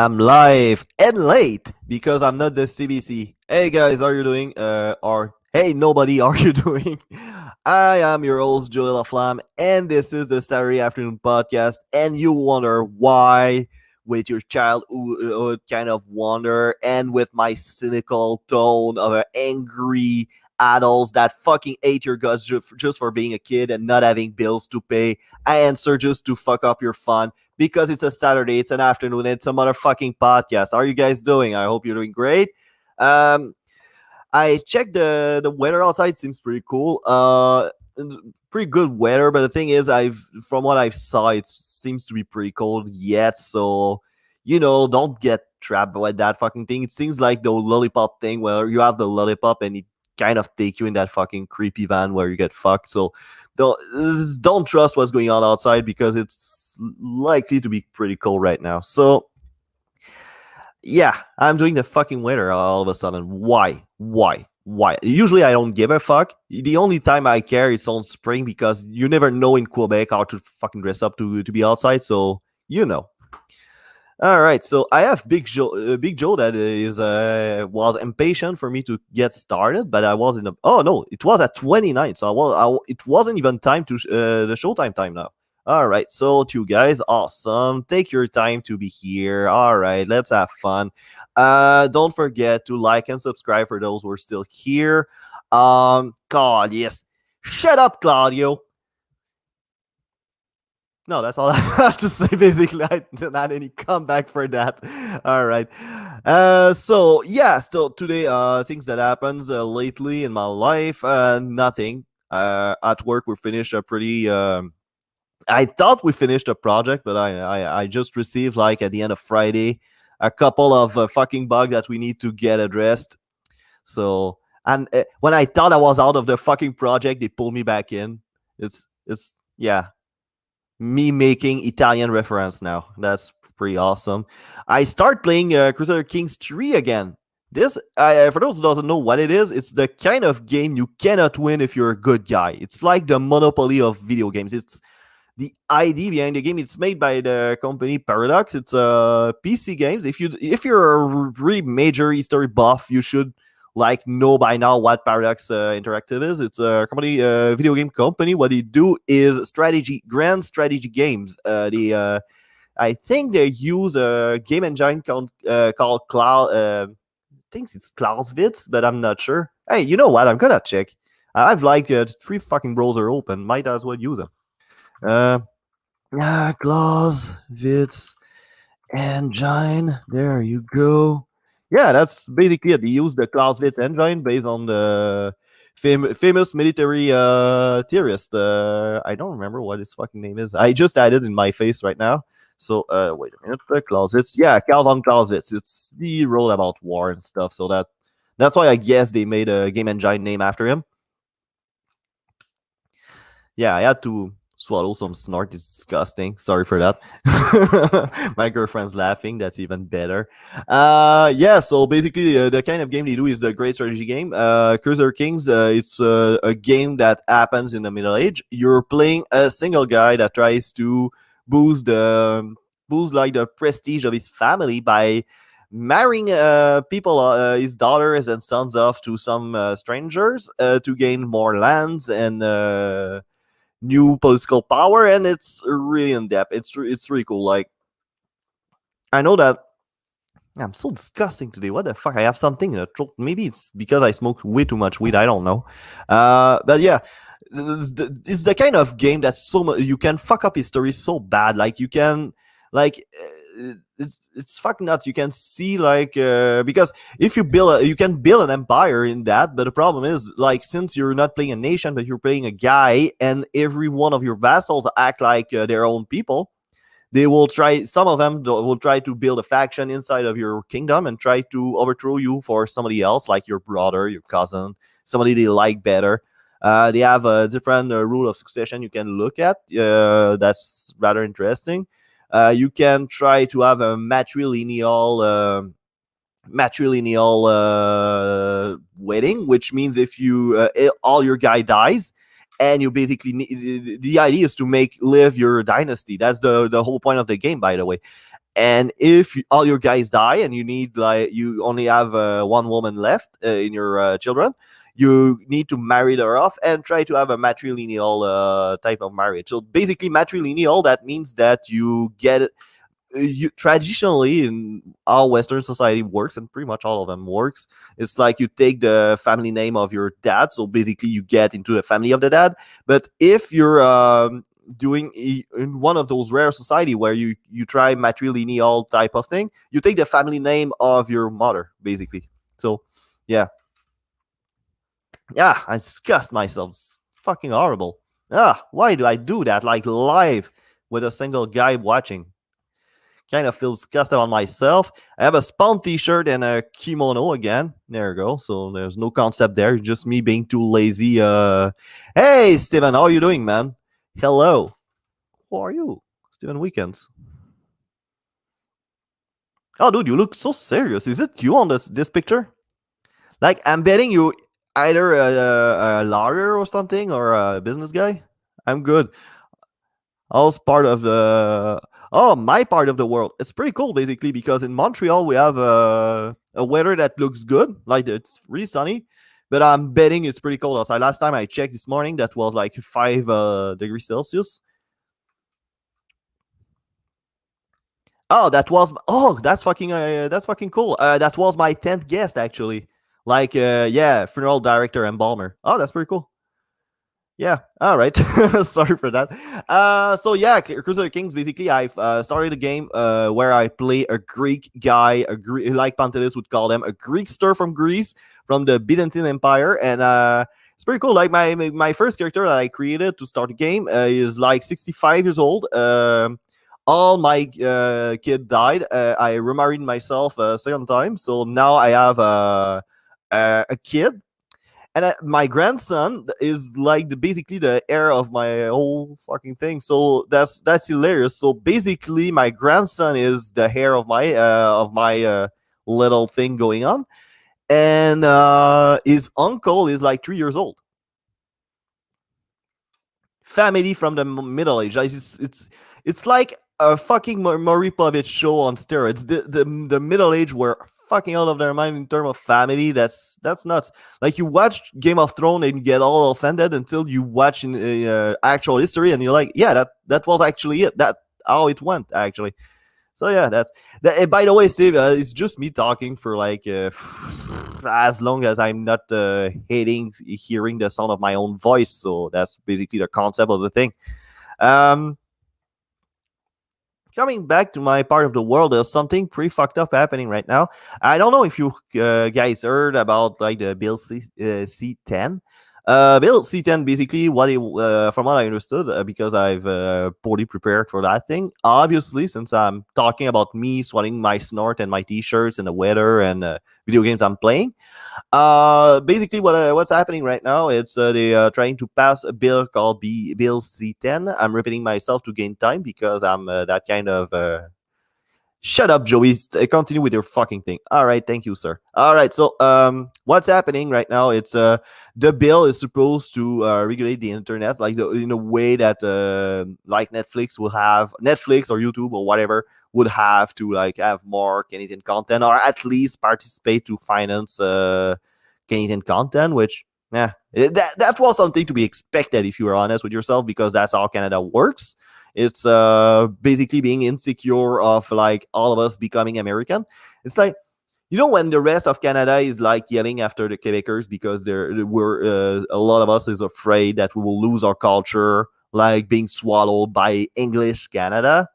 I'm live and late because I'm not the CBC. Hey guys, how you doing? Or hey nobody, how you doing? I am your host Joel Aflam, and this is the Saturday afternoon podcast. And you wonder why, with your childhood kind of wonder, and with my cynical tone of an angry adults that fucking ate your guts just for being a kid and not having bills to pay. I answer just to fuck up your fun because it's a Saturday, it's an afternoon, it's a motherfucking podcast. How are you guys doing? I hope you're doing great. Um, I checked the weather outside. Seems pretty cool. Pretty good weather. But the thing is, I've from what I've saw, it seems to be pretty cold yet. So don't get trapped by that fucking thing. It seems like the lollipop thing where you have the lollipop and it kind of take you in that fucking creepy van where you get fucked. So don't trust what's going on outside because it's likely to be pretty cold right now. So yeah, I'm doing the fucking weather all of a sudden. Why? Why? Usually I don't give a fuck. The only time I care is on spring because you never know in Quebec how to fucking dress up to be outside. So you know. All right, so I have Big Joe that is was impatient for me to get started, but I was in a. Oh no, it was at 29, so it wasn't even time to the showtime time now. All right, so to you guys, awesome. Take your time to be here. All right, let's have fun. Don't forget to like and subscribe for those who are still here. God, yes. Shut up, Claudio. No, that's all I have to say. Basically, I didn't have any comeback for that. All right. So today, things that happens lately in my life, nothing. At work, we finished a pretty. I thought we finished a project, but I just received like at the end of Friday a couple of fucking bugs that we need to get addressed. So and when I thought I was out of the fucking project, they pulled me back in. It's yeah, me making Italian reference now. That's pretty awesome. I start playing Crusader Kings 3 again. This, for those who doesn't know what it is, it's the kind of game you cannot win if you're a good guy. It's like the Monopoly of video games. It's the idea behind the game. It's made by the company Paradox. It's PC games. If you're a really major history buff, you should like know by now what Paradox Interactive is. It's a company, video game company. What they do is grand strategy games. I think they use a game engine called Cloud. Thinks it's Clausewitz, but I'm not sure. Hey, you know what? I'm gonna check. I've like 3 fucking browser open. Might as well use them. Clausewitz engine. There you go. Yeah, that's basically it. They use the Clausewitz engine based on the famous military theorist. I don't remember what his fucking name is. I just added in my face right now. So wait a minute. Clausewitz. Yeah, Carl von Clausewitz. It's the wrote about war and stuff. So that's why I guess they made a game engine name after him. Yeah, I had to swallow some snort. It's disgusting. Sorry for that. My girlfriend's laughing. That's even better. Yeah, so basically the kind of game they do is the great strategy game. Crusader Kings, it's a game that happens in the Middle Age. You're playing a single guy that tries to boost like the prestige of his family by marrying his daughters and sons off to some strangers to gain more lands and new political power, and it's really in depth. It's really cool. Like, I know that I'm so disgusting today. What the fuck? I have something in the throat. Maybe it's because I smoked way too much weed. I don't know. But yeah, it's the kind of game that's so much you can fuck up history so bad. Like you can like. It's fucking nuts. You can see like because if you can build an empire in that, but the problem is like since you're not playing a nation but you're playing a guy, and every one of your vassals act like their own people, they will try. Some of them will try to build a faction inside of your kingdom and try to overthrow you for somebody else, like your brother, your cousin, somebody they like better. They have a different rule of succession you can look at. That's rather interesting. You can try to have a matrilineal wedding, which means if you all your guy dies, and you basically the idea is to live your dynasty. That's the whole point of the game, by the way. And if all your guys die and you need like you only have one woman left in your children, you need to marry her off and try to have a matrilineal type of marriage. So basically, matrilineal, that means that you get you traditionally in how Western society works, and pretty much all of them works. It's like you take the family name of your dad, so basically you get into the family of the dad. But if you're doing in one of those rare society where you try matrilineal type of thing, you take the family name of your mother, basically. So yeah, yeah, I disgust myself. It's fucking horrible. Why do I do that? Like live with a single guy watching. Kind of feel disgusted on myself. I have a Spawn t-shirt and a kimono again. There you go. So there's no concept there. Just me being too lazy. Hey, Steven, how are you doing, man? Hello. Who are you? Steven Weekends. Oh, dude, you look so serious. Is it you on this picture? Like, I'm betting you either a lawyer or something or a business guy. I'm good. I was part of the my part of the world. It's pretty cool basically because in Montreal we have a weather that looks good, like it's really sunny. But I'm betting it's pretty cold outside. Last time I checked this morning, that was like 5 degrees Celsius. Oh, that's fucking cool. That was my 10th guest actually. Like yeah, funeral director embalmer. Oh, that's pretty cool. Yeah. All right. Sorry for that. So yeah, Crusader Kings. Basically, I've started a game where I play a Greek guy, like Pantelis would call them, a Greekster from Greece, from the Byzantine Empire, and it's pretty cool. Like my first character that I created to start the game is like 65 years old. All my kid died. I remarried myself a second time, so now I have a kid, and my grandson is like basically the heir of my whole fucking thing. So that's hilarious. So basically, my grandson is the heir of my little thing going on, and his uncle is like 3 years old. Family from the Middle Age. It's like a fucking Maury Povich show on steroids. The Middle Age were fucking out of their mind in terms of family. That's nuts. Like you watch Game of Thrones and you get all offended until you watch in actual history and you're like, yeah, that was actually it. That how it went actually. So yeah, that's that. And by the way, Steve, it's just me talking for like as long as I'm not hating hearing the sound of my own voice. So that's basically the concept of the thing. Um, Coming back to my part of the world, there's something pretty fucked up happening right now. I don't know if you guys heard about like the Bill C10. Bill C10 basically what it, from what I understood, because I've poorly prepared for that thing. Obviously, since I'm talking about me swatting my snort and my t-shirts and the weather and video games I'm playing, basically, what's happening right now? It's they trying to pass a bill called Bill C10. I'm repeating myself to gain time because I'm that kind of. Shut up, Joey. Continue with your fucking thing. All right, thank you, sir. All right, so what's happening right now? It's the bill is supposed to regulate the internet, like in a way that like Netflix or YouTube or whatever would have to like have more Canadian content or at least participate to finance Canadian content, which yeah, that was something to be expected if you were honest with yourself because that's how Canada works. It's basically being insecure of like all of us becoming American. It's like when the rest of Canada is like yelling after the Quebecers because we're a lot of us is afraid that we will lose our culture, like being swallowed by English Canada.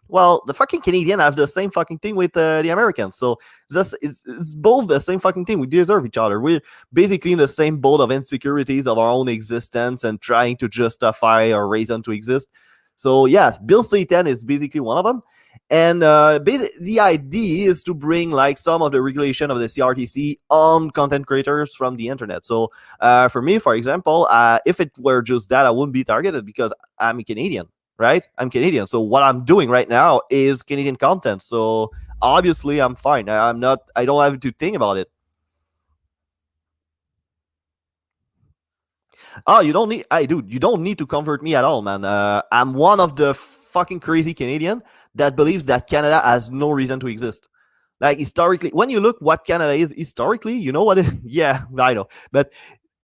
Well, the fucking Canadian have the same fucking thing with the Americans. So it's both the same fucking thing. We deserve each other. We're basically in the same boat of insecurities of our own existence and trying to justify our reason to exist. So yes, Bill C10 is basically one of them. And the idea is to bring like some of the regulation of the CRTC on content creators from the internet. So for me, for example, if it were just that, I wouldn't be targeted because I'm a Canadian, right? I'm Canadian. So what I'm doing right now is Canadian content. So obviously I'm fine. I'm not, I don't have to think about it. Oh, you don't need, I dude, you don't need to convert me at all, man. I'm one of the fucking crazy Canadian that believes that Canada has no reason to exist. Like historically, when you look what Canada is historically, you know what? Yeah, I know. But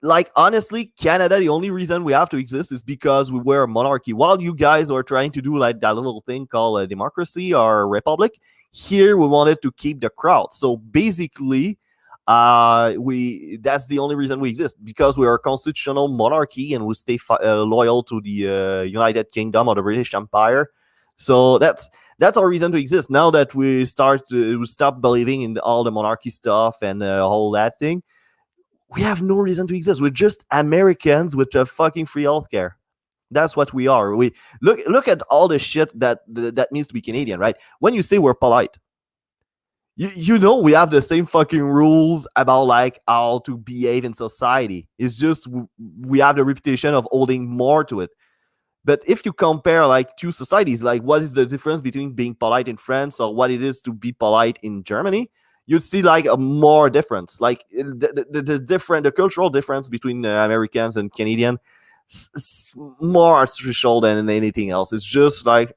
like honestly, Canada, the only reason we have to exist is because we were a monarchy. While you guys are trying to do like that little thing called a democracy or republic, here we wanted to keep the crowd. So basically, we that's the only reason we exist, because we are a constitutional monarchy and we stay loyal to the United Kingdom or the British Empire. So that's our reason to exist. Now that we stop believing in all the monarchy stuff and all that thing, we have no reason to exist. We're just Americans with a fucking free healthcare. That's what we are. We look at all the shit that means to be Canadian, right? When you say we're polite, you know we have the same fucking rules about like how to behave in society. It's just we have the reputation of holding more to it. But if you compare like two societies, like what is the difference between being polite in France or what it is to be polite in Germany, you'd see like a more difference. Like the cultural difference between Americans and Canadian, more artificial than anything else. It's just like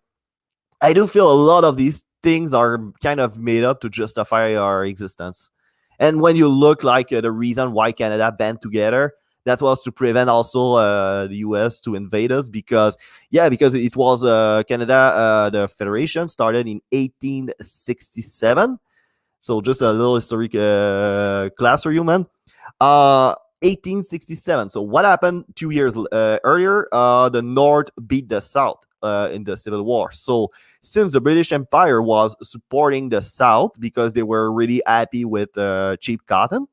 I do feel a lot of these things are kind of made up to justify our existence. And when you look like the reason why Canada band together, that was to prevent also the US to invade us, because because it was Canada, the federation started in 1867. So just a little historic class for you, man. 1867. So what happened 2 years earlier? The North beat the South in the Civil War. So since the British Empire was supporting the South because they were really happy with cheap cotton,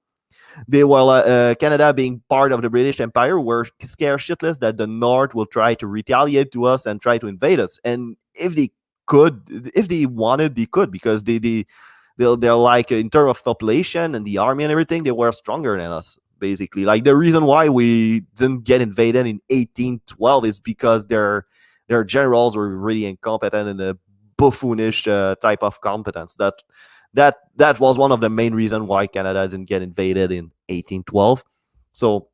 they were Canada being part of the British Empire were scared shitless that the North will try to retaliate to us and try to invade us. And if they wanted, they could, because they're like in terms of population and the army and everything, they were stronger than us. Basically, like the reason why we didn't get invaded in 1812 is because their generals were really incompetent and a buffoonish type of competence. That was one of the main reasons why Canada didn't get invaded in 1812. So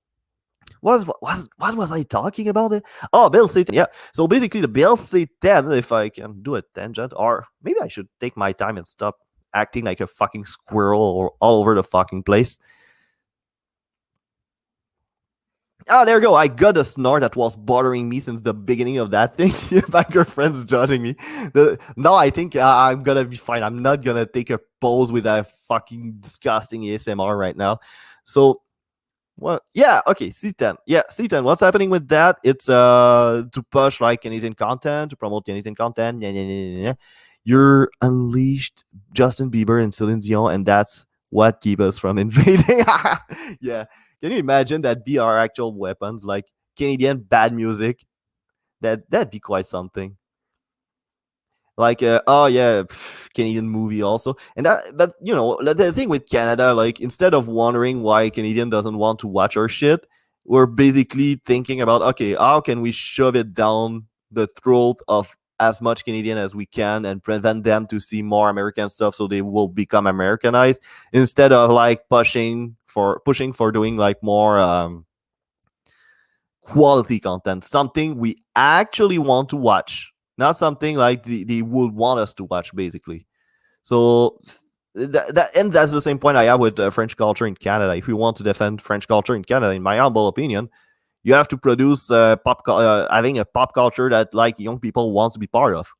what was I talking about? It? Oh, Bill C-10. Yeah. So basically, the Bill C-10, if I can do a tangent, or maybe I should take my time and stop acting like a fucking squirrel or all over the fucking place. Oh, there you go. I got a snore that was bothering me since the beginning of that thing. My girlfriend's judging me. No, I think I'm gonna be fine. I'm not gonna take a pose with a fucking disgusting ASMR right now. So, what? Yeah, okay. C10. Yeah, C10. What's happening with that? It's to push like Canadian content, to promote Canadian content. You're unleashed Justin Bieber and Celine Dion, and that's what keep us from invading. Yeah. Can you imagine that be our actual weapons, like Canadian bad music? That'd be quite something. Like oh yeah, Canadian movie also, and but you know the thing with Canada, like instead of wondering why Canadian doesn't want to watch our shit, we're basically thinking about, okay, how can we shove it down the throat of as much Canadian as we can and prevent them to see more American stuff so they will become Americanized, instead of like pushing for doing like more quality content, something we actually want to watch, not something like they would want us to watch, basically. So and that's the same point I have with French culture in Canada. If you want to defend French culture in Canada, in my humble opinion, you have to produce having a pop culture that like young people want to be part of.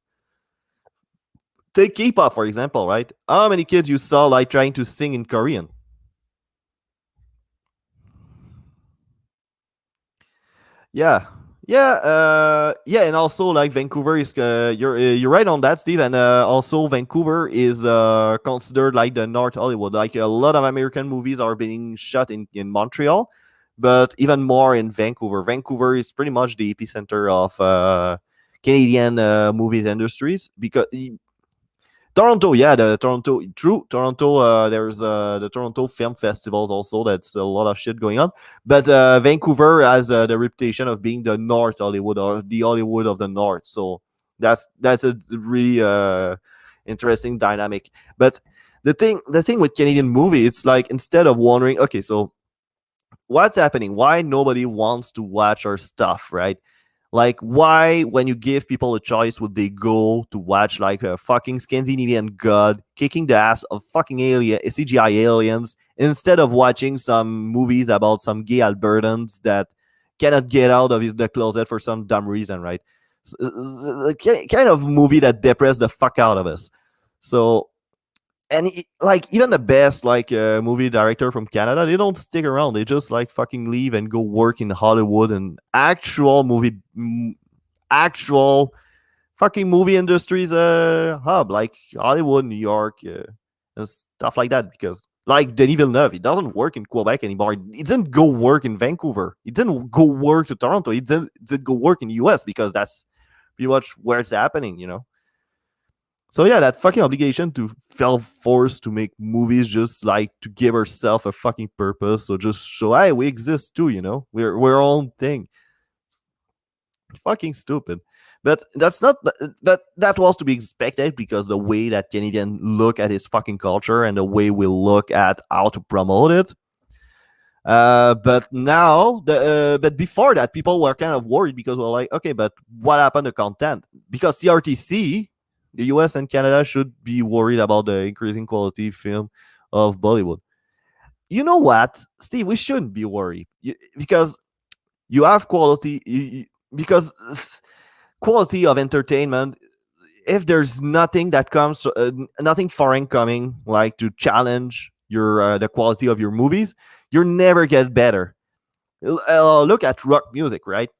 Take K-pop for example, right? How many kids you saw like trying to sing in Korean? Yeah, yeah, and also like Vancouver is you're right on that, Steve, and also Vancouver is considered like the North Hollywood. Like a lot of American movies are being shot in Montreal, but even more in Vancouver. Vancouver is pretty much the epicenter of Canadian movies industries, because Toronto, yeah, the Toronto, true. Toronto, there's the Toronto Film Festivals also. That's a lot of shit going on. But Vancouver has the reputation of being the North Hollywood, or the Hollywood of the North. So that's a really interesting dynamic. But the thing with Canadian movie, it's like instead of wondering, okay, so what's happening? Why nobody wants to watch our stuff, right? Like, why, when you give people a choice, would they go to watch like a fucking Scandinavian god kicking the ass of fucking CGI aliens instead of watching some movies about some gay Albertans that cannot get out of the closet for some dumb reason, right? Kind of movie that depressed the fuck out of us. So, and like even the best like movie director from Canada, they don't stick around. They just like fucking leave and go work in Hollywood and actual fucking movie industry's hub, like Hollywood, New York, and stuff like that. Because like Denis Villeneuve, he doesn't work in Quebec anymore. He didn't go work in Vancouver. He didn't go work to Toronto. He didn't go work in the US because that's pretty much where it's happening, you know. So yeah, that fucking obligation to feel forced to make movies just like to give herself a fucking purpose. So just show, hey, we exist too, you know. We're our own thing. Fucking stupid. But that's not. But that was to be expected because the way that Canadian look at his fucking culture and the way we look at how to promote it. But before that, people were kind of worried because we're like, okay, but what happened to content? Because CRTC, the US and Canada should be worried about the increasing quality film of Bollywood. You know what, Steve? We shouldn't be worried because you have quality. Because quality of entertainment, if there's nothing that comes, nothing foreign coming like to challenge your the quality of your movies, you never get better. Look at rock music, right?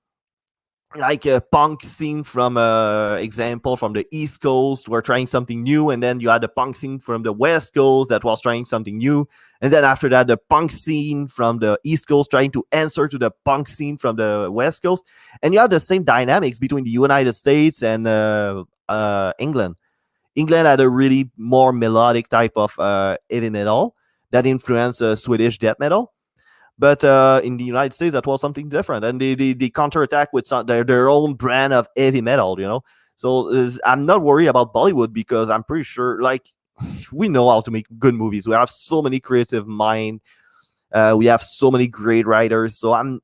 Like a punk scene from example from the East Coast were trying something new, and then you had the punk scene from the West Coast that was trying something new, and then after that the punk scene from the East Coast trying to answer to the punk scene from the West Coast, and you had the same dynamics between the United States and England. England had a really more melodic type of heavy metal that influenced Swedish death metal, but in the United States, that was something different, and they counterattack with their own brand of heavy metal. You know, so I'm not worried about Bollywood because I'm pretty sure, like, we know how to make good movies. We have so many creative mind. We have so many great writers. So I'm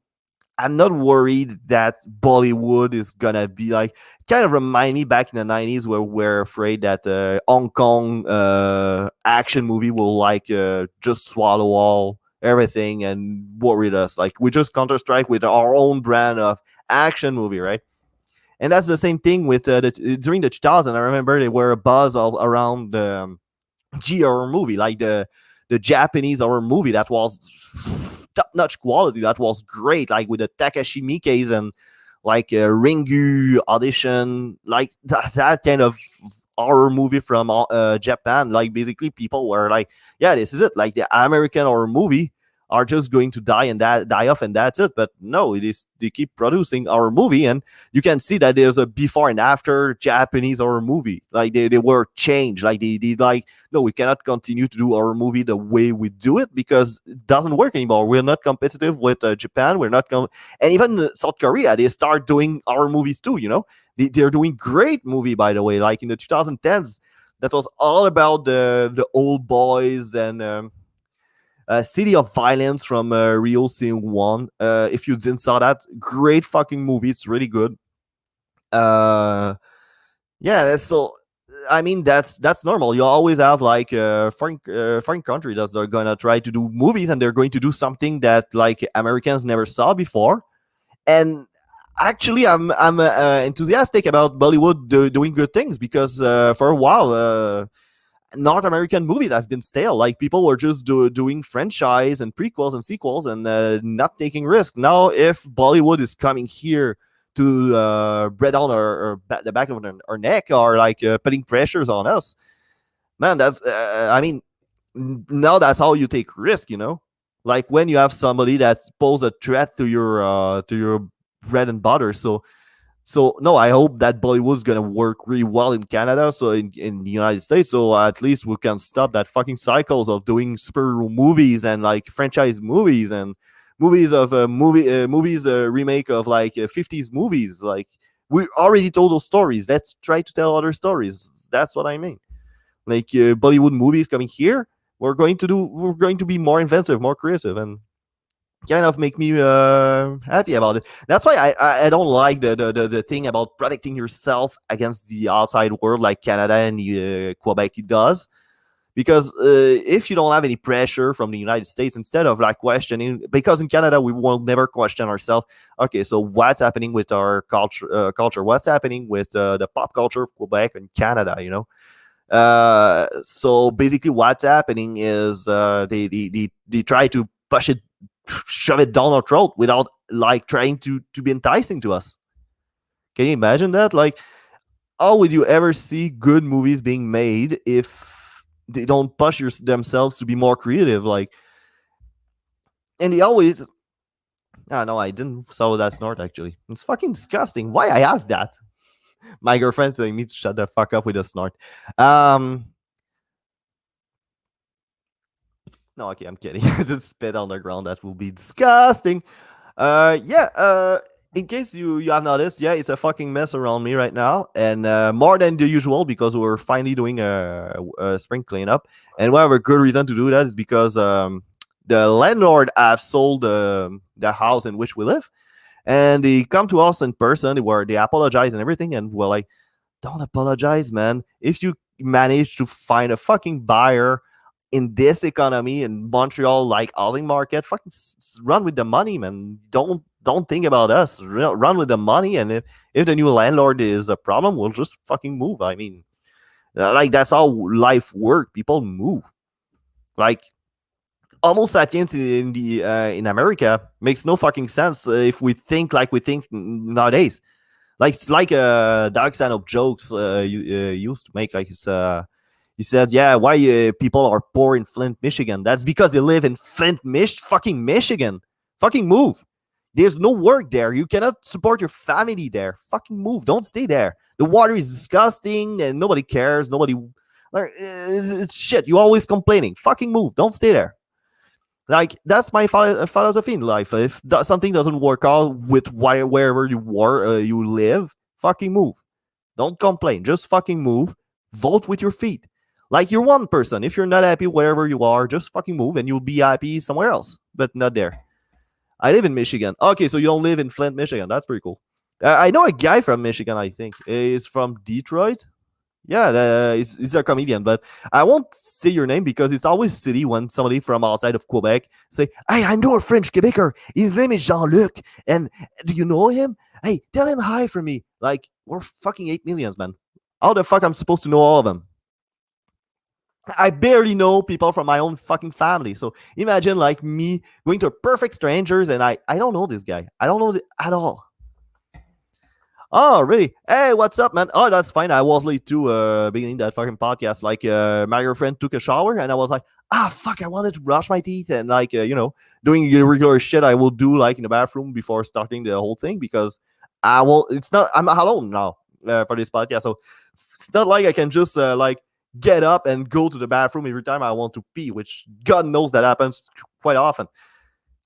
not worried that Bollywood is gonna be like, kind of remind me back in the 90s where we're afraid that Hong Kong action movie will like just swallow all everything and worried us. Like we just Counter Strike with our own brand of action movie, right? And that's the same thing with during the 2000. I remember there were a buzz all around the G horror movie, like the Japanese horror movie that was top notch quality, that was great, like with the Takashi Miike's and like Ringu audition, like that kind of horror movie from Japan. Like basically, people were like, "Yeah, this is it." Like the American horror movie are just going to die off and that's it. But no, it is they keep producing our movie, and you can see that there's a before and after Japanese horror movie. Like they were changed. Like they like, no, we cannot continue to do our movie the way we do it because it doesn't work anymore. We're not competitive with Japan. We're not and even South Korea, they start doing our movies too. You know, they're doing great movie, by the way. Like in the 2010s, that was all about the old boys and City of Violence from Rio Seung Won. If you didn't saw that, great fucking movie. It's really good. Uh, yeah, so I mean that's normal. You always have like foreign country that they're gonna try to do movies and they're going to do something that like Americans never saw before. And actually, I'm enthusiastic about Bollywood doing good things because for a while. North American movies have been stale. Like people were just doing franchise and prequels and sequels and not taking risk. Now, if Bollywood is coming here to bread on the back of our neck or like putting pressures on us, man, that's I mean, now that's how you take risk. You know, like when you have somebody that poses a threat to your bread and butter. So no, I hope that Bollywood's gonna work really well in Canada, so in the United States, so at least we can stop that fucking cycles of doing superhero movies and like franchise movies and movies of movies remake of like 50s movies. Like we already told those stories. Let's try to tell other stories. That's what I mean. Like Bollywood movies coming here, we're going to be more inventive, more creative, and kind of make me happy about it. That's why I don't like the thing about protecting yourself against the outside world like Canada and Quebec does. Because if you don't have any pressure from the United States, instead of like questioning, because in Canada we will never question ourselves. Okay, so what's happening with our culture? What's happening with the pop culture of Quebec and Canada? So basically, what's happening is they try to push it, shove it down our throat without like trying to be enticing to us. Can you imagine that? Like, how would you ever see good movies being made if they don't push themselves to be more creative? Like, and they always. Ah, no, I didn't saw that snort actually. It's fucking disgusting. Why I have that? My girlfriend telling me to shut the fuck up with a snort. Um, no, okay, I'm kidding. Just spit on the ground. That will be disgusting. Yeah. In case you have noticed, yeah, it's a fucking mess around me right now, and more than the usual because we're finally doing a spring cleanup, and we have a good reason to do that is because the landlord have sold the house in which we live, and they come to us in person where they apologize and everything, and we're like, don't apologize, man. If you manage to find a fucking buyer in this economy in Montreal like housing market, fucking run with the money, man. Don't think about us. Run with the money, and if the new landlord is a problem, we'll just fucking move. I mean, like that's how life works. People move. Like Homo sapiens in America makes no fucking sense if we think like we think nowadays. Like it's like a dark side of jokes used to make. Like he said, yeah, why people are poor in Flint, Michigan? That's because they live in Flint, fucking Michigan. Fucking move. There's no work there. You cannot support your family there. Fucking move. Don't stay there. The water is disgusting and nobody cares. Nobody like it's shit. You always complaining. Fucking move. Don't stay there. Like that's my philosophy in life. If something doesn't work out with wherever you live, fucking move. Don't complain. Just fucking move. Vote with your feet. Like you're one person. If you're not happy wherever you are, just fucking move and you'll be happy somewhere else, but not there. I live in Michigan. Okay, so you don't live in Flint, Michigan. That's pretty cool. I know a guy from Michigan. I think he's from Detroit. Yeah, he's a comedian, but I won't say your name because it's always silly when somebody from outside of Quebec say, "Hey, I know a French Quebecer. His name is Jean-Luc, and do you know him? Hey, tell him hi for me." Like we're fucking 8 millions, man. How the fuck I'm supposed to know all of them? I barely know people from my own fucking family. So imagine like me going to perfect strangers and I don't know this guy. I don't know at all. Oh, really? Hey, what's up, man? Oh, that's fine. I was late to beginning that fucking podcast. Like, my girlfriend took a shower, and I was like, fuck, I wanted to brush my teeth and like, doing the regular shit I will do like in the bathroom before starting the whole thing because I won't. It's not. I'm alone now for this podcast, so it's not like I can just like get up and go to the bathroom every time I want to pee, which God knows that happens quite often.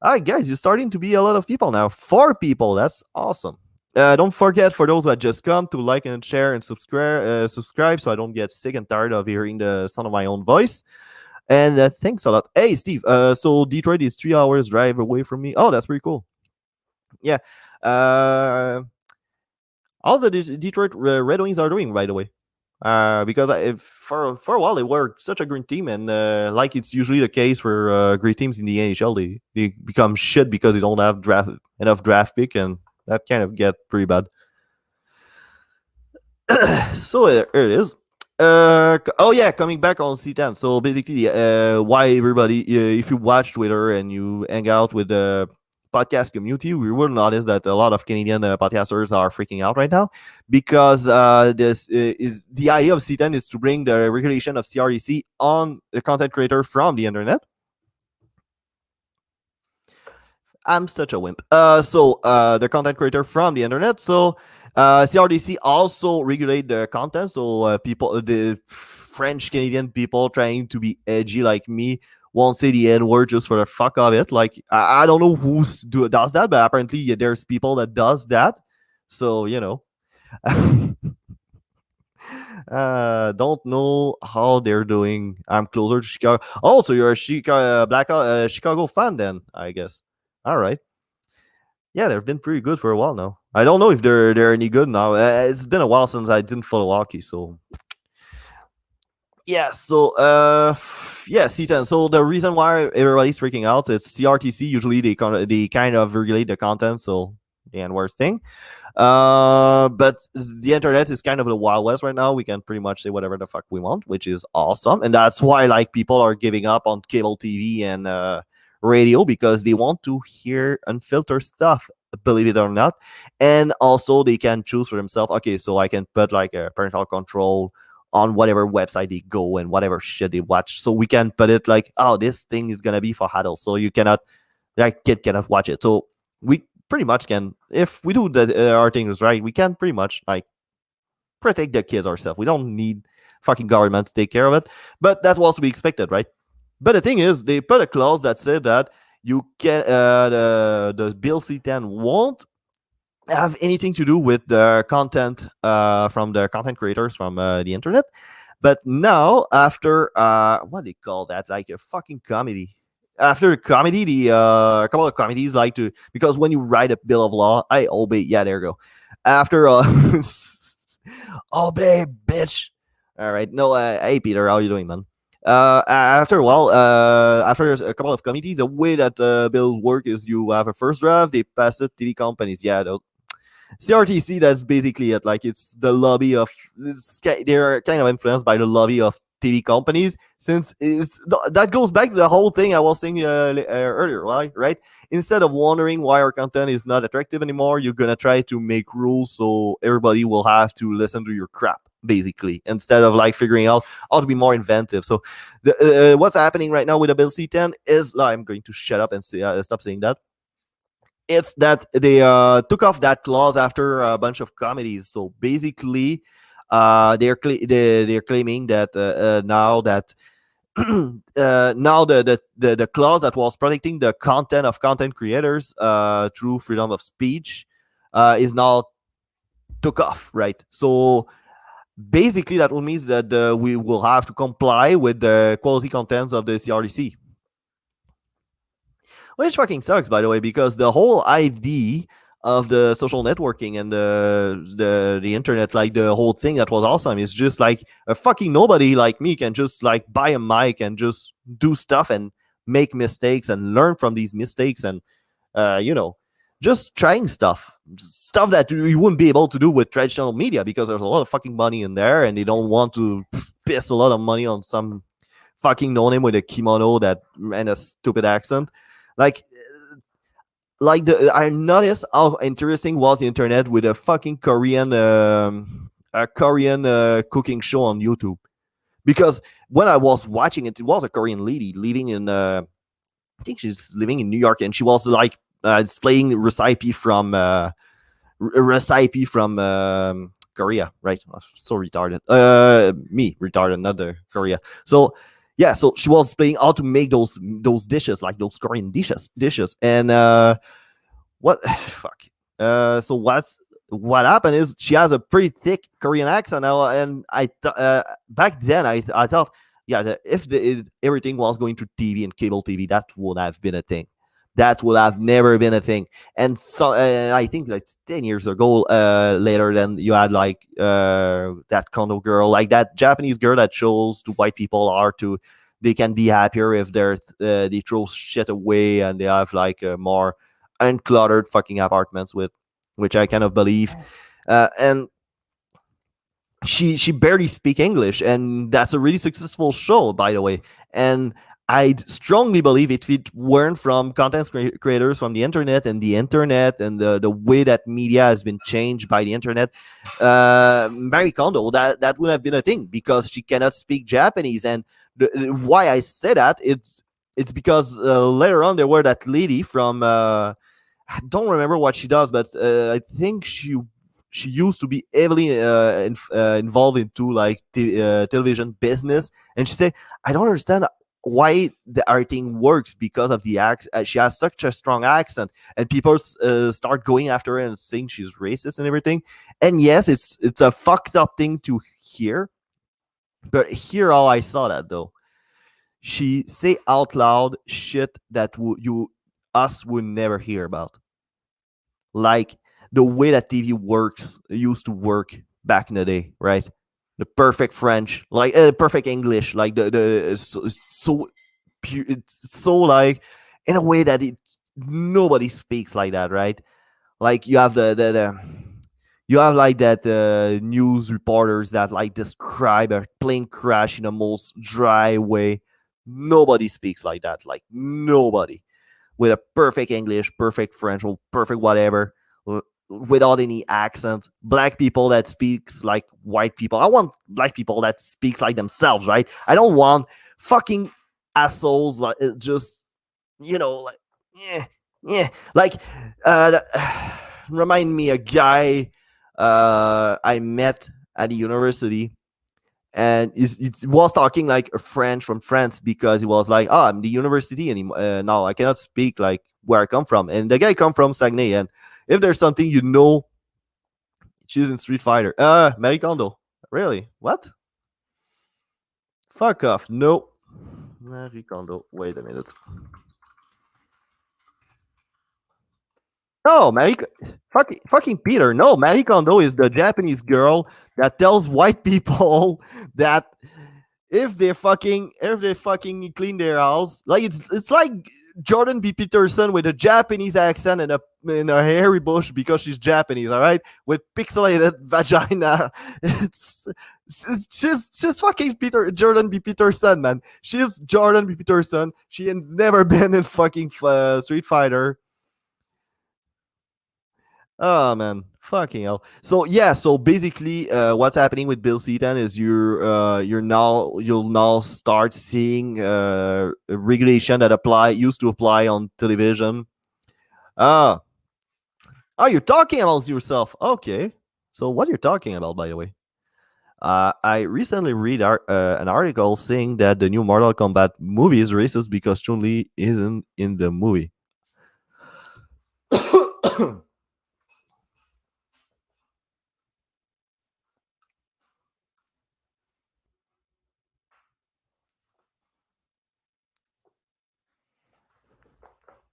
All right, guys, you're starting to be a lot of people now. 4 people. That's awesome. Don't forget for those that just come to like and share and subscribe so I don't get sick and tired of hearing the sound of my own voice. And thanks a lot. Hey, Steve. So Detroit is 3 hours drive away from me. Oh, that's pretty cool. Yeah. Uh, how's the Detroit Red Wings are doing, by the way? Because for a while they were such a great team, and like it's usually the case for great teams in the NHL, they become shit because they don't have enough draft pick, and that kind of get pretty bad. So here it is. Oh yeah, coming back on C10. So basically, why everybody, if you watch Twitter and you hang out with the podcast community, we will notice that a lot of Canadian podcasters are freaking out right now because this is the idea of C10 is to bring the regulation of CREC on the content creator from the internet. I'm such a wimp. The content creator from the internet. So CRDC also regulate the content. So the French Canadian people trying to be edgy like me won't say the N word just for the fuck of it. Like I don't know who does that, but apparently there's people that does that. So don't know how they're doing. I'm closer to Chicago. Oh, so you're a Chicago fan then, I guess. All right. Yeah, they've been pretty good for a while now. I don't know if they're any good now. It's been a while since I didn't follow hockey, so yeah. So yeah, C10. So the reason why everybody's freaking out is CRTC. Usually they kind of regulate the content, so the N word thing. But the internet is kind of the wild west right now. We can pretty much say whatever the fuck we want, which is awesome, and that's why like people are giving up on cable TV and radio because they want to hear unfiltered stuff. Believe it or not, and also they can choose for themselves. Okay, so I can put like a parental control on whatever website they go and whatever shit they watch. So we can put it like, oh, this thing is gonna be for adults, so you cannot, like, kid cannot watch it. So we pretty much can, if we do our things right, we can pretty much like protect the kids ourselves. We don't need fucking government to take care of it. But that was to be expected, right? But the thing is, they put a clause that said that you can the Bill C10 won't have anything to do with the content from the content creators from the internet. But now, after what do they call that? Like a fucking comedy. After comedy, the a couple of comedies like to, because when you write a bill of law, I obey. Yeah, there you go. After obey, bitch. All right. No, hey Peter, how you doing, man? After a while, after a couple of committees, the way that bills work is you have a first draft, they pass it to the companies. Yeah, CRTC, that's basically it. Like it's the lobby of they're kind of influenced by the lobby of TV companies. Since that goes back to the whole thing I was saying earlier, right? Right. Instead of wondering why our content is not attractive anymore, you're gonna try to make rules so everybody will have to listen to your crap, basically, instead of like figuring out how to be more inventive. So, what's happening right now with the Bill C10 is, I'm going to shut up and stop saying that. It's that they took off that clause after a bunch of comedies. So basically, they're claiming that now that now the clause that was protecting the content of content creators through freedom of speech is now took off, right? So basically, that will mean that we will have to comply with the quality contents of the CRDC, which fucking sucks, by the way, because the whole idea of the social networking and the internet, like the whole thing that was awesome, is just like a fucking nobody like me can just like buy a mic and just do stuff and make mistakes and learn from these mistakes and you know, just trying stuff that you wouldn't be able to do with traditional media because there's a lot of fucking money in there and they don't want to piss a lot of money on some fucking no name with a kimono that and a stupid accent. Like I noticed how interesting was the internet with a fucking Korean a Korean cooking show on YouTube. Because when I was watching it, it was a Korean lady living in I think she's living in New York, and she was like displaying recipe from Korea, right? So retarded. Me retarded, not the Korea. So yeah, so she was explaining how to make those dishes, like those Korean dishes, and what fuck. So what happened is she has a pretty thick Korean accent now, and back then I thought, yeah, if everything was going to TV and cable TV, that would have been a thing. That would have never been a thing. And so I think that's 10 years ago. Later, then you had like that Kondo girl, like that Japanese girl that shows to white people are to they can be happier if they throw shit away and they have like more uncluttered fucking apartments with, which I kind of believe. And she barely speak English, and that's a really successful show, by the way. And I strongly believe if it weren't from content creators from the internet and the way that media has been changed by the internet, Marie Kondo, that would have been a thing because she cannot speak Japanese. And why I say that, it's because later on there were that lady from I don't remember what she does, but I think she used to be heavily involved into like television business, and she said, "I don't understand why the everything works because of the accent. She has such a strong accent, and people start going after her and saying she's racist and everything." And yes, it's a fucked up thing to hear, but here how I saw that though, she say out loud shit that you us would never hear about, like the way that TV works used to work back in the day, right? The perfect French, like perfect English, like the so it's so like in a way that it nobody speaks like that, right? Like you have the you have like that news reporters that like describe a plane crash in the most dry way. Nobody speaks like that, like nobody, with a perfect English, perfect French, or perfect whatever, without any accent. Black people that speaks like white people. I want black people that speaks like themselves, right? I don't want fucking assholes like just like yeah, yeah, like uh remind me a guy I met at the university, and he was talking like a French from France because he was like, "Oh, I'm the university anymore. Now I cannot speak like where I come from." And the guy come from Saguenay, and if there's something she's in Street Fighter. Marie Kondo. Really? What? Fuck off. No. Marie Kondo. Wait a minute. No, fucking Peter. No, Marie Kondo is the Japanese girl that tells white people that if they fucking clean their house, like it's like Jordan B. Peterson with a Japanese accent and a hairy bush because she's Japanese, all right, with pixelated vagina. It's just fucking Jordan B. Peterson, man. She's Jordan B. Peterson. She had never been in fucking Street Fighter. Oh man, fucking hell. So yeah, so basically, what's happening with Bill Seaton is you'll now start seeing regulation that used to apply on television. Ah, you're talking about yourself. Okay, so what you're talking about, by the way? I recently read an article saying that the new Mortal Kombat movie is racist because Chun Li isn't in the movie.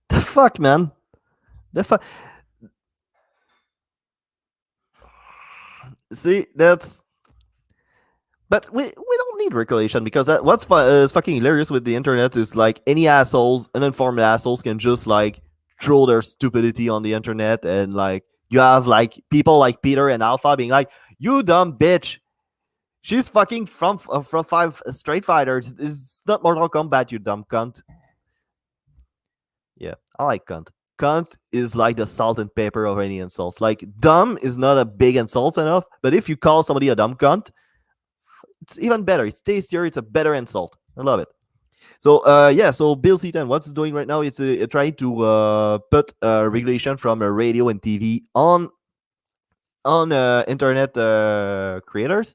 The fuck, man. The fuck. See, that's but we don't need regulation because what's is fucking hilarious with the internet is like any assholes, uninformed assholes can just like throw their stupidity on the internet, and like you have like people like Peter and Alpha being like, "You dumb bitch, she's fucking from five Straight Fighters. It's not Mortal Kombat, you dumb cunt." Yeah, I like cunt. Cunt is like the salt and pepper of any insults. Like dumb is not a big insult enough, but if you call somebody a dumb cunt, it's even better. It's tastier. It's a better insult. I love it. So yeah, so Bill Seaton, what's he doing right now? It's trying to put regulation from radio and TV on internet creators.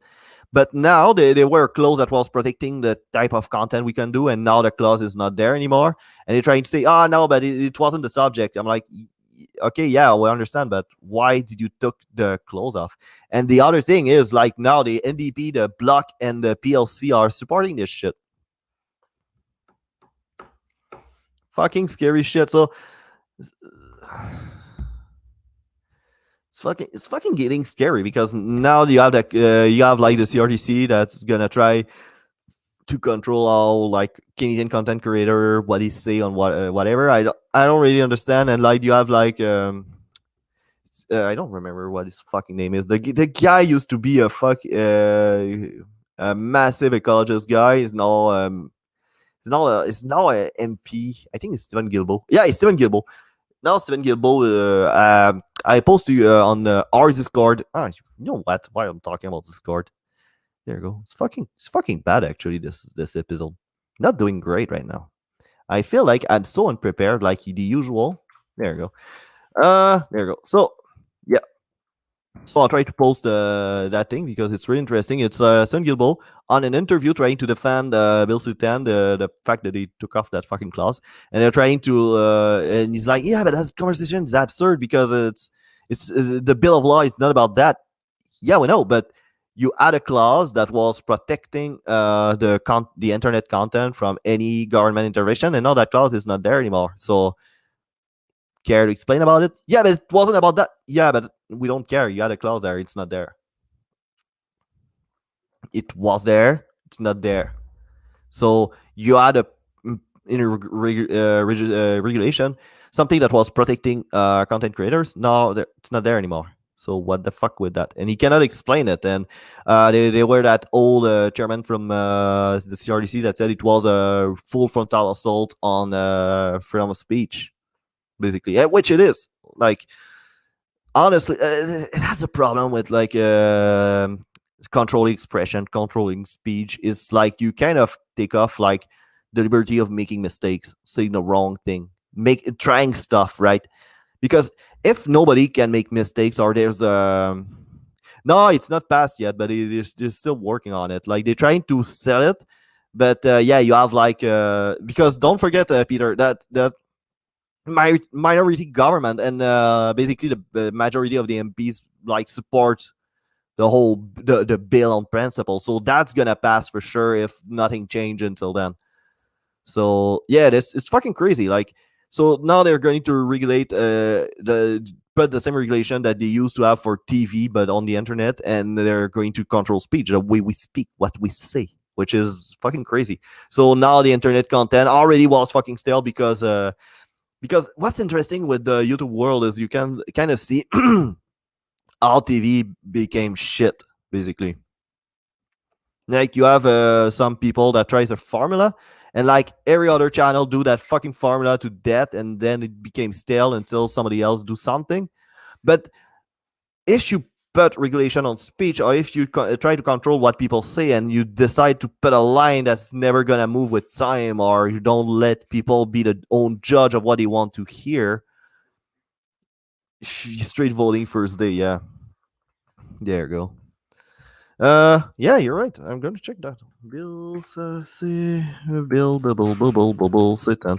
But now they were a clause that was protecting the type of content we can do, and now the clause is not there anymore. And they're trying to say, "Oh no, but it wasn't the subject." I'm like, okay, yeah, we understand, but why did you took the clothes off? And the other thing is, like, now the NDP, the Bloc, and the PLC are supporting this shit. Fucking scary shit. So it's fucking getting scary because now you have like the CRTC that's gonna try to control all like Canadian content creator, what he say on whatever. I don't really understand. And like you have like I don't remember what his fucking name is. The guy used to be a massive ecologist guy. Is now a MP. I think it's Stephen Guilbeault. Yeah, it's Stephen Guilbeault. Now Stephen Guilbeault. I post to you on our Discord. You know what? Why I'm talking about Discord? There you go. It's fucking bad actually. This episode, not doing great right now. I feel like I'm so unprepared, like the usual. There you go. There you go. So yeah. So I'll try to post that thing because it's really interesting. It's Sun Gilbo on an interview trying to defend Bill Sultan, the fact that he took off that fucking clause, and they're trying to, and he's like, yeah, but that conversation is absurd because it's the Bill of Law is not about that. Yeah, we know, but you add a clause that was protecting the internet content from any government intervention, and now that clause is not there anymore. So care to explain about it. Yeah, but it wasn't about that. Yeah, but we don't care. You had a clause there. It's not there. It was there. It's not there. So you had a in a regulation something that was protecting content creators. Now it's not there anymore. So what the fuck with that? And he cannot explain it. And they were that old chairman from the CRDC that said it was a full frontal assault on freedom of speech, basically, which it is. Like honestly, it has a problem with like controlling expression, controlling speech. It's like you kind of take off like the liberty of making mistakes, saying the wrong thing, trying stuff, right? Because if nobody can make mistakes, or there's no, it's not passed yet, but they're still working on it. Like they're trying to sell it, but yeah, you have like because don't forget, Peter, that minority government and basically the majority of the MPs like support the bill on principle. So that's gonna pass for sure if nothing changes until then. So yeah, this it's fucking crazy. Like so now they're going to regulate the put the same regulation that they used to have for TV, but on the internet, and they're going to control speech, the way we speak, what we say, which is fucking crazy. So now the internet content already was fucking stale because what's interesting with the YouTube world is you can kind of see how TV became shit, basically. Like you have some people that tries a formula, and like every other channel do that fucking formula to death, and then it became stale until somebody else do something. But if you put regulation on speech, or if you try to control what people say, and you decide to put a line that's never gonna move with time, or you don't let people be the own judge of what they want to hear, straight voting first day. Yeah, there you go. Yeah, you're right. I'm going to check that. Bill, see, Bill, bubble, sit down.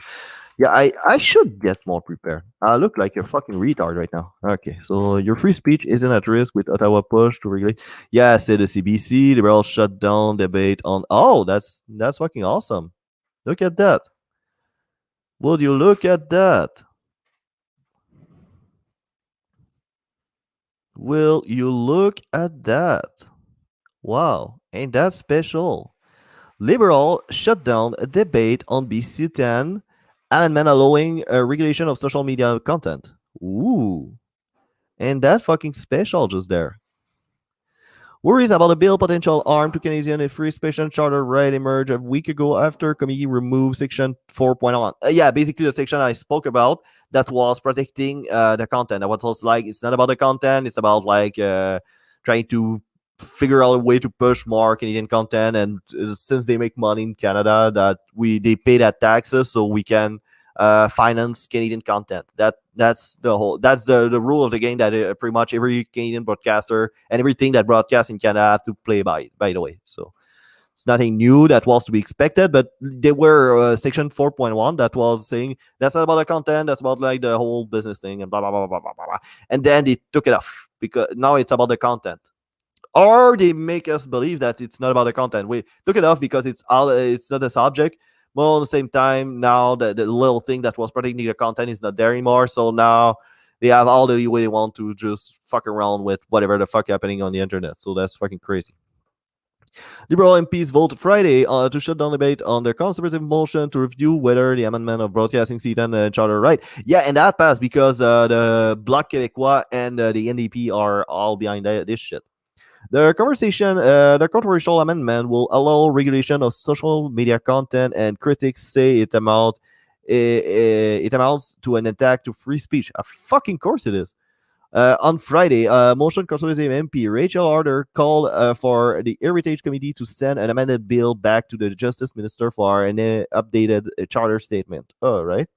Yeah, I should get more prepared. I look like a fucking retard right now. Okay, so your free speech isn't at risk with Ottawa push to regulate. Yeah, say the CBC, liberal shutdown debate on. Oh, that's fucking awesome. Look at that. Would you look at that? Will you look at that? Wow, ain't that special? Liberal shut down a debate on BC 10 amendment allowing a regulation of social media content. Ooh, and that fucking special just there. Worries about the bill potential harm to Canadian and free speech and charter right emerged a week ago after committee removed section 4.1. Yeah, basically the section I spoke about that was protecting the content. That was like it's not about the content, it's about like trying to figure out a way to push more Canadian content. And since they make money in Canada, that they pay that taxes, so we can finance Canadian content. That's the rule of the game that pretty much every Canadian broadcaster and everything that broadcasts in Canada have to play by. By the way, so it's nothing new that was to be expected, but there were section 4.1 that was saying that's not about the content, that's about like the whole business thing and blah blah blah blah blah blah. And then they took it off because now it's about the content. Or they make us believe that it's not about the content. We took it off because it's not a subject. Well, at the same time, now the little thing that was protecting the content is not there anymore. So now they have all the leeway they want to just fuck around with whatever the fuck happening on the internet. So that's fucking crazy. Liberal MPs vote Friday to shut down debate on their conservative motion to review whether the amendment of broadcasting C10 charter right. Yeah, and that passed because the Bloc Québécois and the NDP are all behind this shit. The controversial amendment will allow regulation of social media content, and critics say it amounts to an attack to free speech. Of fucking course it is. On Friday, Motion Conservative MP Rachel Arthur called for the Heritage Committee to send an amended bill back to the Justice Minister for an updated charter statement. All right.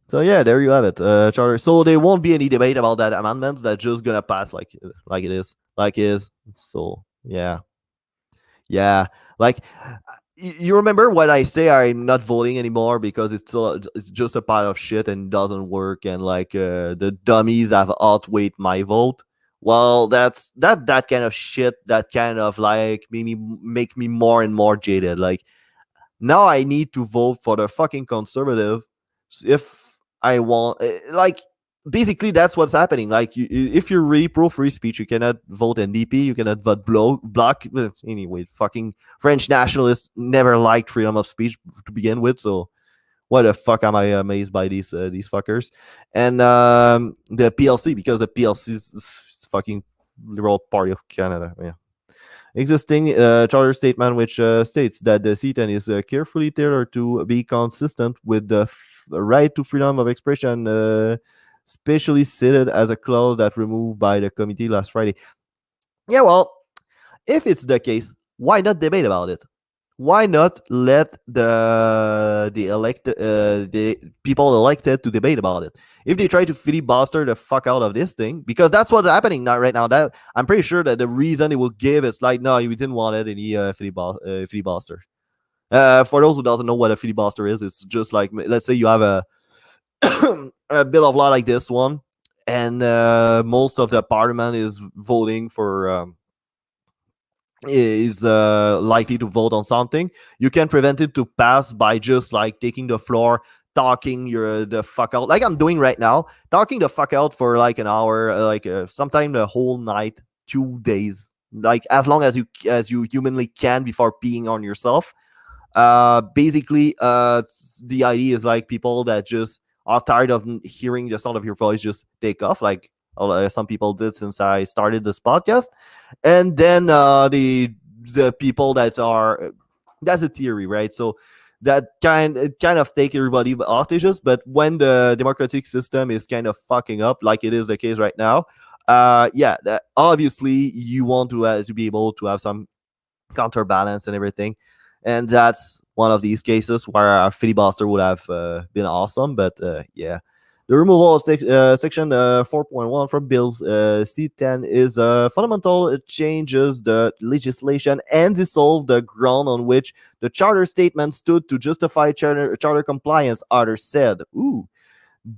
So yeah, there you have it. Charter. So there won't be any debate about that amendment. That's just gonna pass like it is. So yeah, yeah. Like you remember when I say I'm not voting anymore because it's just a pile of shit and doesn't work, and like the dummies have outweighed my vote. Well, that kind of shit that kind of like make me more and more jaded. Like Now I need to vote for the fucking conservative if I want. Like, basically, that's what's happening. Like, if you're really pro free speech, you cannot vote NDP, you cannot vote bloc. Anyway, fucking French nationalists never liked freedom of speech to begin with, so why the fuck am I amazed by these fuckers? And the PLC, because the PLC is fucking Liberal Party of Canada. Yeah. Existing charter statement which states that the C10 is carefully tailored to be consistent with the right to freedom of expression, specially cited as a clause that removed by the committee last Friday. Yeah, well, if it's the case, why not debate about it? Why not let the people elected to debate about it? If they try to filibuster the fuck out of this thing, because that's what's happening now right now. That I'm pretty sure that the reason they will give is like, no, we didn't want it any filibuster. For those who doesn't know what a filibuster is, it's just like, let's say you have a bill of law like this one, and most of the parliament is voting for. Is likely to vote on something, you can prevent it to pass by just like taking the floor, talking the fuck out, like I'm doing right now, talking the fuck out for like an hour, sometime the whole night, 2 days, like as long as you humanly can before peeing on yourself. Basically, the idea is like people that just are tired of hearing the sound of your voice just take off, like some people did since I started this podcast. And then the people that are, that's a theory, right? So that kind of take everybody hostages. But when the democratic system is kind of fucking up, like it is the case right now, yeah, obviously you want to be able to have some counterbalance and everything. And that's one of these cases where a filibuster would have been awesome. But yeah, the removal of Section 4.1 from Bill C10 is fundamental. It changes the legislation and dissolve the ground on which the charter statement stood to justify charter compliance, others said. Ooh.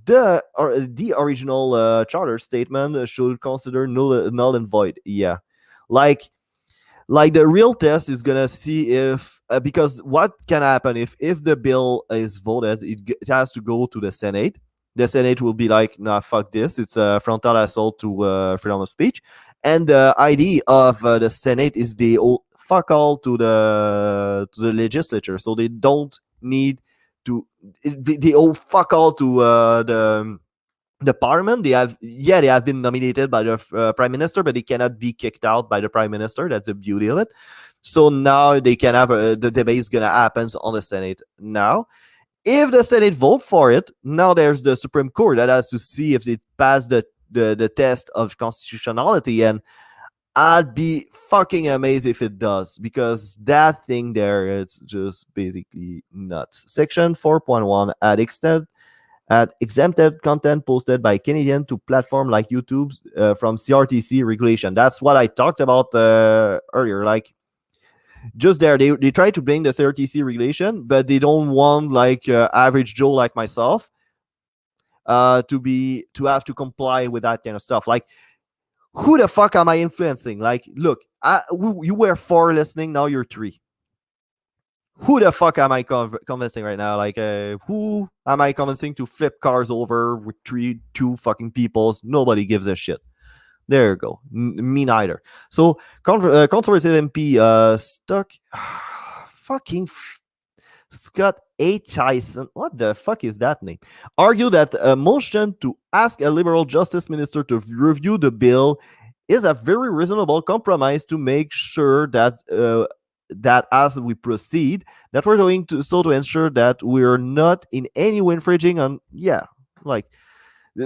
The original charter statement should consider null and void. Yeah. Like the real test is gonna see if because what can happen if the bill is voted, it has to go to the Senate. The Senate will be like, nah, fuck this, it's a frontal assault to freedom of speech. And the idea of the Senate is they fuck all to the legislature, so they don't need to, they owe fuck all to the parliament. They have been nominated by the prime minister, but they cannot be kicked out by the prime minister. That's the beauty of it. So now they can have the debate is gonna happen on the Senate. Now if the Senate vote for it, now there's the Supreme Court that has to see if it passed the test of constitutionality. And I'd be fucking amazed if it does, because that thing there, it's just basically nuts. Section 4.1 at exempted content posted by Canadian to platform like YouTube from CRTC regulation. That's what I talked about earlier. Like, just there, they try to bring the CRTC regulation, but they don't want like average Joe like myself to have to comply with that kind of stuff. Like, who the fuck am I influencing? Like, look, you were 4 listening, now you're 3. Who the fuck am I convincing right now? Like, who am I convincing to flip cars over with 2 fucking peoples? Nobody gives a shit. There you go. Me neither. So, conservative MP stuck. Fucking Scott Aitchison. What the fuck is that name? Argue that a motion to ask a Liberal Justice Minister to review the bill is a very reasonable compromise to make sure that that as we proceed, that we're going to ensure that we're not in any way infringing on, like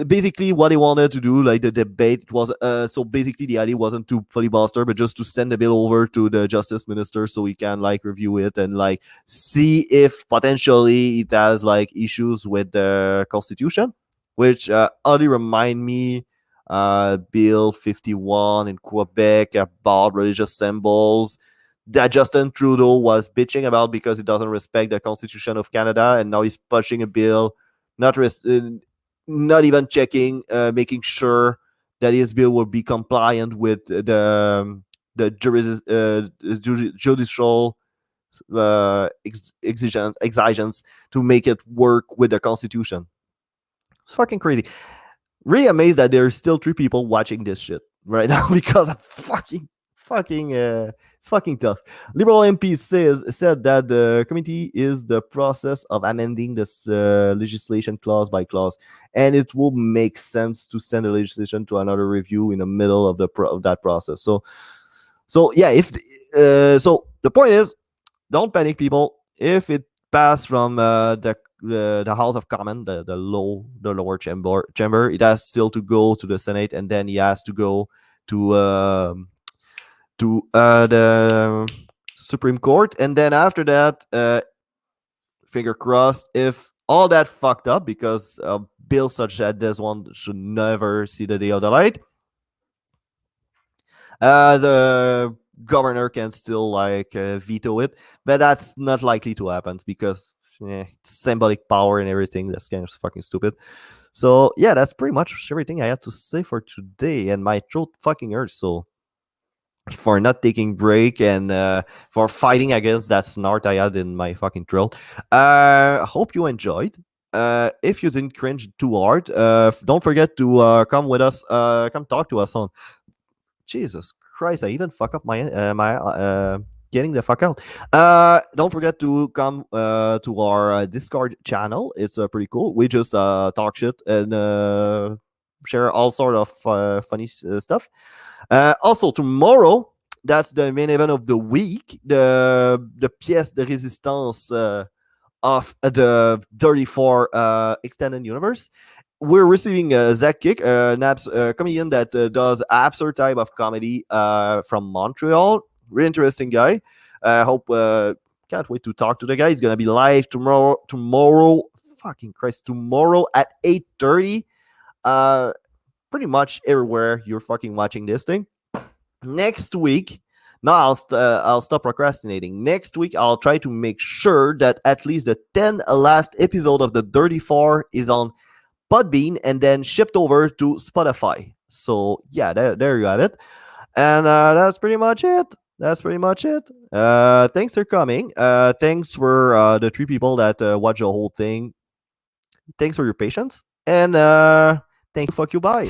basically what they wanted to do. Like, the debate was so basically the idea wasn't to filibuster, but just to send the bill over to the justice minister so he can like review it and like see if potentially it has like issues with the constitution, which only remind me Bill 51 in Quebec about religious symbols that Justin Trudeau was bitching about because he doesn't respect the Constitution of Canada, and now he's pushing a bill, not even checking, making sure that his bill will be compliant with the judicial exigence to make it work with the Constitution. It's fucking crazy. Really amazed that there's still 3 people watching this shit right now because I'm fucking it's fucking tough. Liberal MP said that the committee is the process of amending this legislation clause by clause, and it will make sense to send the legislation to another review in the middle of that process. So yeah, if so the point is, don't panic, people. If it passed from the House of Commons, the lower chamber, it has still to go to the Senate, and then he has to go to the Supreme Court, and then after that, finger crossed, if all that fucked up, because bills such as this one should never see the day of the light, the governor can still veto it, but that's not likely to happen because symbolic power and everything. That's kind of fucking stupid. So yeah, that's pretty much everything I had to say for today, and my throat fucking hurts. So for not taking break and for fighting against that snort I had in my fucking throat. Hope you enjoyed. If you didn't cringe too hard, don't forget to come with us. Come talk to us on. Jesus Christ! I even fuck up my getting the fuck out. Don't forget to come to our Discord channel. It's pretty cool. We just talk shit and share all sort of funny stuff. Also, tomorrow, that's the main event of the week, the pièce de résistance of the 34 extended universe. We're receiving Zach Kick, an comedian that does absurd type of comedy from Montreal. Really interesting guy. I hope can't wait to talk to the guy. He's gonna be live tomorrow. Fucking Christ, tomorrow at 8:30. Pretty much everywhere you're fucking watching this thing. Next week, no, I'll stop procrastinating. Next week, I'll try to make sure that at least the 10 last episode of the 34 is on Podbean and then shipped over to Spotify. So yeah, there you have it. And that's pretty much it. Thanks for coming. Thanks for the 3 people that watch the whole thing. Thanks for your patience. And thank you. Fuck you. Bye.